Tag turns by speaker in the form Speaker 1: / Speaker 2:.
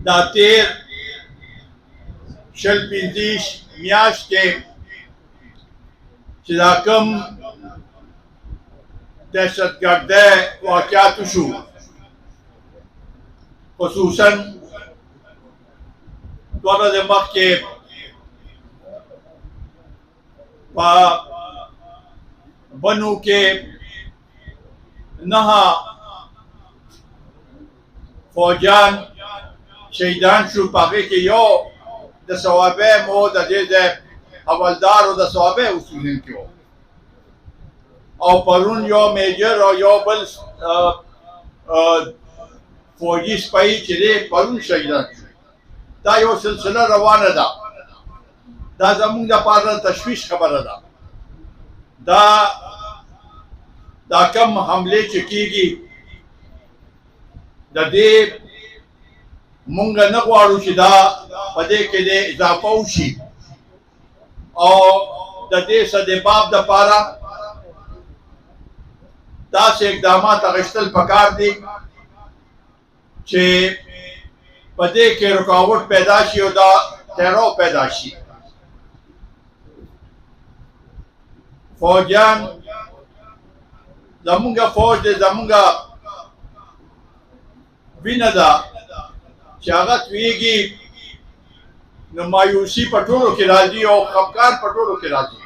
Speaker 1: دا تیر شل پنځه میاشتې چې دا کوم دهشتګردۍ واقعات وشو، خصوصا دوه ورځې مخکې په بنو کې 9 فوجان شهیدان شو. په هغې کې یو د صوابۍ مو د دې ځای حوالدار او د صوابۍ اوسېدونکی و، او پرون یو میجر او یو بل فوجي سپی چې دی پرون شهیدان شو. دا یو سلسله روانه ده. دا زموږ دپاره تشویش خبره ده. دا کم حملې چې کېږي د دې مونږ نه غواړو چې دا په دې کې د اضافه وشي، او د دې سدباب دپاره داسې اقدامات اخیستل پکار دي چې په دې کې رکاوټ پیدا شي او دا تیرو پیدا شي. فوجان زمونږ فوج دی، زمونږ وینه ده چې هغه تویږي، نو مایوسي په ټولو کې راځي او خفګان په ټولو کې راځي.